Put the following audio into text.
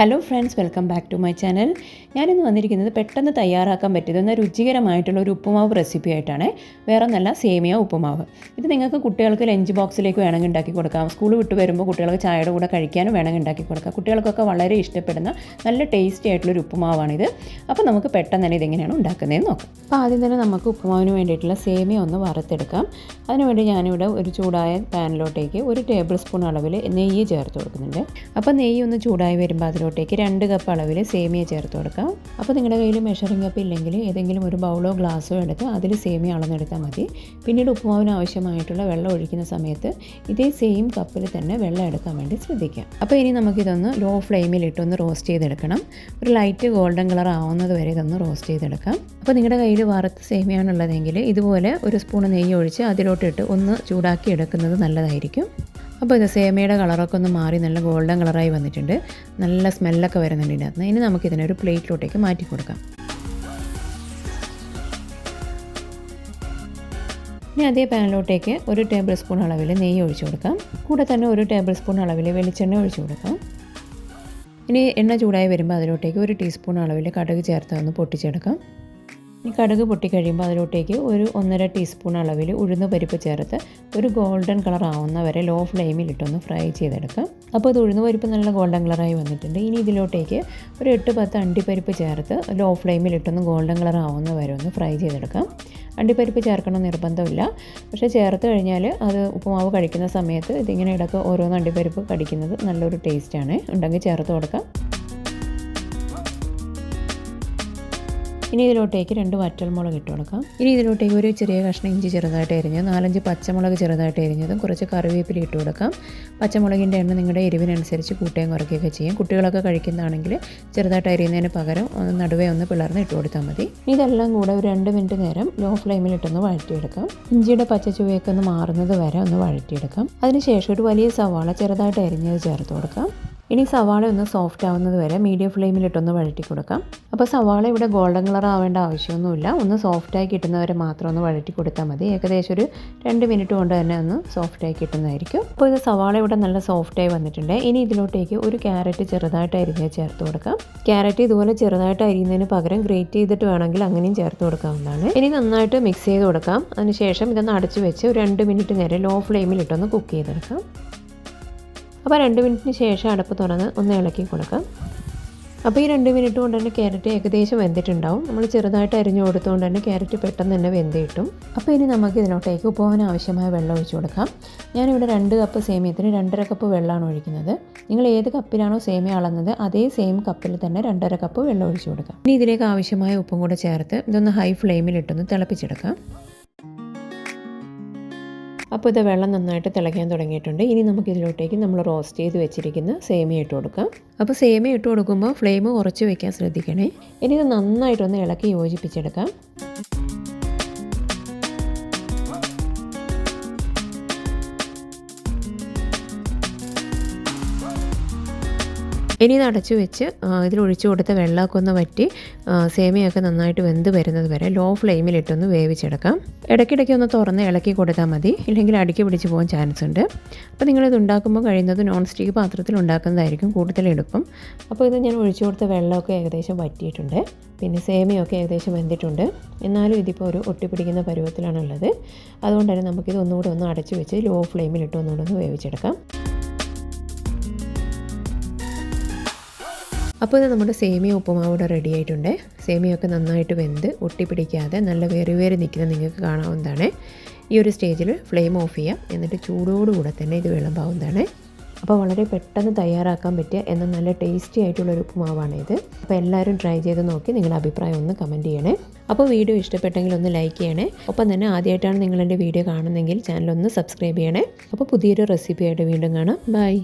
Hello friends, welcome back to my channel. ഞാനിന്ന് വന്നിരിക്കുന്നത് പെട്ടെന്ന് തയ്യാറാക്കാൻ പറ്റിയതെന്ന രുചികരമായിട്ടുള്ള ഒരു ഉപ്പുമാവ് റെസിപ്പി ആയിട്ടാണ്. വേറെ നല്ല സേമിയ ഉപ്പുമാവ്. ഇത് നിങ്ങൾക്ക് കുട്ടികൾക്ക് ലഞ്ച് ബോക്സിലേക്ക് വേണമെങ്കിൽ ഉണ്ടാക്കി കൊടുക്കാം. സ്കൂൾ വിട്ട് വരുമ്പോൾ കുട്ടികൾക്ക് ചായയുടെ കൂടെ കഴിക്കാനും വേണമെങ്കിൽ ഉണ്ടാക്കി കൊടുക്കാം. കുട്ടികൾക്കൊക്കെ വളരെ ഇഷ്ടപ്പെടുന്ന നല്ല ടേസ്റ്റി ആയിട്ടുള്ളൊരു ഉപ്പുമാവാണിത്. അപ്പോൾ നമുക്ക് പെട്ടെന്ന് തന്നെ ഇതെങ്ങനെയാണ് ഉണ്ടാക്കുന്നതെന്ന് നോക്കാം. അപ്പോൾ ആദ്യം തന്നെ നമുക്ക് ഉപ്പുമാവിന് വേണ്ടിയിട്ടുള്ള സേമിയ ഒന്ന് വറുത്തെടുക്കാം. അതിനുവേണ്ടി ഞാനിവിടെ ഒരു ചൂടായ പാനിലോട്ടേക്ക് 1 ടേബിൾ സ്പൂൺ അളവിൽ നെയ്യ് ചേർത്ത് കൊടുക്കുന്നുണ്ട്. അപ്പോൾ നെയ്യ് ഒന്ന് ചൂടായി വരുമ്പോൾ അതിലോട്ടേക്ക് 2 കപ്പ് അളവിൽ സേമിയ ചേർത്ത് കൊടുക്കാം. അപ്പോൾ നിങ്ങളുടെ കയ്യിൽ മെഷറിംഗ് കപ്പ് ഇല്ലെങ്കിൽ ഏതെങ്കിലും ഒരു ബൗളോ ഗ്ലാസ്സോ എടുത്ത് അതിൽ സേമിയ അളന്നെടുത്താൽ മതി. പിന്നീട് ഉപ്പുമാവിന് ആവശ്യമായിട്ടുള്ള വെള്ളം ഒഴിക്കുന്ന സമയത്ത് ഇതേ സെയിം കപ്പിൽ തന്നെ വെള്ളം എടുക്കാൻ വേണ്ടി ശ്രദ്ധിക്കാം. അപ്പോൾ ഇനി നമുക്കിതൊന്ന് ലോ ഫ്ലെയിമിലിട്ടൊന്ന് റോസ്റ്റ് ചെയ്തെടുക്കണം. ഒരു ലൈറ്റ് ഗോൾഡൻ കളർ ആവുന്നത് വരെ ഇതൊന്ന് റോസ്റ്റ് ചെയ്തെടുക്കാം. അപ്പോൾ നിങ്ങളുടെ കയ്യിൽ വറുത്ത സേമിയാണുള്ളതെങ്കിൽ ഇതുപോലെ 1 സ്പൂൺ നെയ്യ് ഒഴിച്ച് അതിലോട്ടിട്ട് ഒന്ന് ചൂടാക്കി എടുക്കുന്നത് നല്ലതായിരിക്കും. അപ്പോൾ ഇത് സേമിയയുടെ കളറൊക്കെ ഒന്ന് മാറി നല്ല ഗോൾഡൻ കളറായി വന്നിട്ടുണ്ട്. നല്ല സ്മെല്ലൊക്കെ വരുന്നുണ്ട് ഇതിനകത്ത്. ഇനി നമുക്കിതിനൊരു പ്ലേറ്റിലോട്ടേക്ക് മാറ്റി കൊടുക്കാം. ഇനി അതേ പാനിലോട്ടേക്ക് 1 ടേബിൾ സ്പൂൺ അളവിൽ നെയ്യ് ഒഴിച്ചു കൊടുക്കാം. കൂടെ തന്നെ 1 ടേബിൾ സ്പൂൺ അളവിൽ വെളിച്ചെണ്ണ ഒഴിച്ചു കൊടുക്കാം. ഇനി എണ്ണ ചൂടായി വരുമ്പോൾ അതിലോട്ടേക്ക് 1 ടീസ്പൂൺ അളവിൽ കടുക് ചേർത്ത് ഒന്ന് പൊട്ടിച്ചെടുക്കാം. ഈ കടുക് പൊട്ടിക്കഴിയുമ്പോൾ അതിലോട്ടേക്ക് 1.5 ടീസ്പൂൺ അളവിൽ ഉഴുന്ന് പരിപ്പ് ചേർത്ത് ഒരു ഗോൾഡൻ കളർ ആവുന്ന വരെ ലോ ഫ്ലെയിമിലിട്ടൊന്ന് ഫ്രൈ ചെയ്തെടുക്കാം. അപ്പോൾ ഇത് ഉഴുന്ന് പരിപ്പ് നല്ല ഗോൾഡൻ കളറായി വന്നിട്ടുണ്ട്. ഇനി ഇതിലോട്ടേക്ക് ഒരു 8-10 അണ്ടിപ്പരിപ്പ് ചേർത്ത് ലോ ഫ്ലെയിമിലിട്ടൊന്ന് ഗോൾഡൻ കളർ ആവുന്ന വരെ ഒന്ന് ഫ്രൈ ചെയ്തെടുക്കാം. അണ്ടിപ്പരിപ്പ് ചേർക്കണം നിർബന്ധമില്ല, പക്ഷേ ചേർത്ത് കഴിഞ്ഞാൽ അത് ഉപ്പുമാവ് കഴിക്കുന്ന സമയത്ത് ഇതിങ്ങനെ ഇടയ്ക്ക് ഓരോന്ന് അണ്ടിപ്പരിപ്പ് കടിക്കുന്നത് നല്ലൊരു ടേസ്റ്റാണ്. ഉണ്ടെങ്കിൽ ചേർത്ത് കൊടുക്കാം. ഇനി ഇതിലോട്ടേക്ക് 2 വറ്റൽമുളക് ഇട്ട് കൊടുക്കാം. ഇനി ഇതിലോട്ടേക്ക് ഒരു ചെറിയ കഷ്ണം ഇഞ്ചി ചെറുതായിട്ട് അരിഞ്ഞത്, 4-5 പച്ചമുളക് ചെറുതായിട്ട് അരിഞ്ഞതും, കുറച്ച് കറിവേപ്പില ഇട്ട് കൊടുക്കാം. പച്ചമുളകിൻ്റെ എണ്ണം നിങ്ങളുടെ എരിവിനനുസരിച്ച് കൂട്ടുകയും കുറയ്ക്കുകയൊക്കെ ചെയ്യാം. കുട്ടികളൊക്കെ കഴിക്കുന്നതാണെങ്കിൽ ചെറുതായിട്ട് അരിയുന്നതിന് പകരം നടുവേ ഒന്ന് പിളർന്ന് ഇട്ട് കൊടുത്താൽ മതി. ഇതെല്ലാം കൂടെ ഒരു 2 മിനിറ്റ് നേരം ലോ ഫ്ലെയിമിലിട്ടൊന്ന് വഴറ്റിയെടുക്കാം. ഇഞ്ചിയുടെ പച്ചച്ചുവയൊക്കെ ഒന്ന് മാറുന്നത് വരെ ഒന്ന് വഴറ്റിയെടുക്കാം. അതിനുശേഷം ഒരു വലിയ സവാള ചെറുതായിട്ട് അരിഞ്ഞത് ചേർത്ത് കൊടുക്കാം. ഇനി സവാള ഒന്ന് സോഫ്റ്റ് ആവുന്നത് വരെ മീഡിയം ഫ്ലെയിമിലിട്ടൊന്ന് വഴറ്റി കൊടുക്കാം. അപ്പോൾ സവാള ഇവിടെ ഗോൾഡൻ കളർ ആവേണ്ട ആവശ്യമൊന്നുമില്ല. ഒന്ന് സോഫ്റ്റായി കിട്ടുന്നവരെ മാത്രം ഒന്ന് വഴറ്റി കൊടുത്താൽ മതി. ഏകദേശം ഒരു 2 മിനിറ്റ് കൊണ്ട് തന്നെ ഒന്ന് സോഫ്റ്റായി കിട്ടുന്നതായിരിക്കും. അപ്പോൾ ഇത് സവാള ഇവിടെ നല്ല സോഫ്റ്റായി വന്നിട്ടുണ്ട്. ഇനി ഇതിലോട്ടേക്ക് 1 ക്യാരറ്റ് ചെറുതായിട്ട് അരിഞ്ഞ് ചേർത്ത് കൊടുക്കാം. ക്യാരറ്റ് ഇതുപോലെ ചെറുതായിട്ട് അരിയുന്നതിന് പകരം ഗ്രേറ്റ് ചെയ്തിട്ട് വേണമെങ്കിൽ അങ്ങനെയും ചേർത്ത് കൊടുക്കാവുന്നതാണ്. ഇനി നന്നായിട്ട് മിക്സ് ചെയ്ത് കൊടുക്കാം. അതിനുശേഷം ഇതൊന്ന് അടച്ച് വെച്ച് ഒരു 2 മിനിറ്റ് നേരം ലോ ഫ്ലെയിമിലിട്ടൊന്ന് കുക്ക് ചെയ്തെടുക്കാം. അപ്പോൾ 2 മിനിറ്റിന് ശേഷം അടപ്പ് തുറന്ന് ഒന്ന് ഇളക്കി കൊടുക്കാം. അപ്പോൾ ഈ 2 മിനിറ്റ് കൊണ്ട് തന്നെ ക്യാരറ്റ് ഏകദേശം വെന്തിട്ടുണ്ടാവും. നമ്മൾ ചെറുതായിട്ട് അരിഞ്ഞു കൊടുത്തുകൊണ്ട് തന്നെ ക്യാരറ്റ് പെട്ടെന്ന് തന്നെ വെന്ത് കിട്ടും. അപ്പോൾ ഇനി നമുക്ക് ഇതിലോട്ടേക്ക് ഉപ്പുമാവിന് ആവശ്യമായ വെള്ളം ഒഴിച്ചു കൊടുക്കാം. ഞാനിവിടെ 2 കപ്പ് സേമിയത്തിന് 2.5 കപ്പ് വെള്ളമാണ് ഒഴിക്കുന്നത്. നിങ്ങൾ ഏത് കപ്പിലാണോ സേമിയ അളന്നത് അതേ സെയിം കപ്പിൽ തന്നെ 2.5 കപ്പ് വെള്ളം ഒഴിച്ചു കൊടുക്കാം. ഇനി ഇതിലേക്ക് ആവശ്യമായ ഉപ്പും കൂടെ ചേർത്ത് ഇതൊന്ന് ഹൈ ഫ്ലെയിമിലിട്ടൊന്ന് തിളപ്പിച്ചെടുക്കാം. അപ്പോൾ ഇത് വെള്ളം നന്നായിട്ട് തിളയ്ക്കാൻ തുടങ്ങിയിട്ടുണ്ട്. ഇനി നമുക്കിതിലോട്ടേക്ക് നമ്മൾ റോസ്റ്റ് ചെയ്ത് വെച്ചിരിക്കുന്ന സേമിയ ഇട്ട് കൊടുക്കാം. അപ്പോൾ സേമിയ ഇട്ട് കൊടുക്കുമ്പോൾ ഫ്ലെയിം കുറച്ച് വയ്ക്കാൻ ശ്രദ്ധിക്കണേ. ഇനി ഇത് നന്നായിട്ടൊന്ന് ഇളക്കി യോജിപ്പിച്ചെടുക്കാം. ഇനി ഇത് അടച്ചു വെച്ച് ഇതിലൊഴിച്ചു കൊടുത്ത വെള്ളമൊക്കെ ഒന്ന് വറ്റി സേമിയൊക്കെ നന്നായിട്ട് വെന്ത് വരുന്നത് വരെ ലോ ഫ്ലെയിമിലിട്ടൊന്ന് വേവിച്ചെടുക്കാം. ഇടയ്ക്കിടയ്ക്ക് ഒന്ന് തുറന്ന് ഇളക്കി കൊടുത്താൽ മതി, ഇല്ലെങ്കിൽ അടുക്കി പിടിച്ച് പോകാൻ ചാൻസ് ഉണ്ട്. അപ്പോൾ നിങ്ങളിത് ഉണ്ടാക്കുമ്പോൾ കഴിയുന്നത് നോൺ സ്റ്റിക്ക് പാത്രത്തിൽ ഉണ്ടാക്കുന്നതായിരിക്കും കൂടുതൽ എളുപ്പം. അപ്പോൾ ഇത് ഞാൻ ഒഴിച്ചു കൊടുത്ത വെള്ളമൊക്കെ ഏകദേശം വറ്റിയിട്ടുണ്ട്. പിന്നെ സേമിയൊക്കെ ഏകദേശം വെന്തിട്ടുണ്ട്. എന്നാലും ഇതിപ്പോൾ ഒരു ഒട്ടിപ്പിടിക്കുന്ന പരുവത്തിലാണുള്ളത്. അതുകൊണ്ട് തന്നെ നമുക്കിത് ഒന്നുകൂടെ ഒന്ന് അടച്ചു വെച്ച് ലോ ഫ്ലെയിമിലിട്ട് ഒന്നുകൂടെ ഒന്ന് വേവിച്ചെടുക്കാം. അപ്പോൾ ഇത് നമ്മുടെ സേമിയ ഉപ്പുമാവ് ഇവിടെ റെഡി ആയിട്ടുണ്ട്. സേമിയൊക്കെ നന്നായിട്ട് വെന്ത് ഒട്ടിപ്പിടിക്കാതെ നല്ല വേറി നിൽക്കുന്നത് നിങ്ങൾക്ക് കാണാവുന്നതാണ്. ഈ ഒരു സ്റ്റേജിൽ ഫ്ലെയിം ഓഫ് ചെയ്യാം. എന്നിട്ട് ചൂടോടുകൂടെ തന്നെ ഇത് വിളമ്പാവുന്നതാണ്. അപ്പോൾ വളരെ പെട്ടെന്ന് തയ്യാറാക്കാൻ പറ്റിയ എന്നാൽ നല്ല ടേസ്റ്റി ആയിട്ടുള്ളൊരു ഉപ്പുമാവാണിത്. അപ്പോൾ എല്ലാവരും ട്രൈ ചെയ്ത് നോക്കി നിങ്ങളുടെ അഭിപ്രായം ഒന്ന് കമൻറ്റ് ചെയ്യണേ. അപ്പോൾ വീഡിയോ ഇഷ്ടപ്പെട്ടെങ്കിൽ ഒന്ന് ലൈക്ക് ചെയ്യണേ. ഒപ്പം തന്നെ ആദ്യമായിട്ടാണ് നിങ്ങളെൻ്റെ വീഡിയോ കാണുന്നതെങ്കിൽ ചാനലൊന്ന് സബ്സ്ക്രൈബ് ചെയ്യണേ. അപ്പോൾ പുതിയൊരു റെസിപ്പി ആയിട്ട് വീണ്ടും കാണാം. ബൈ.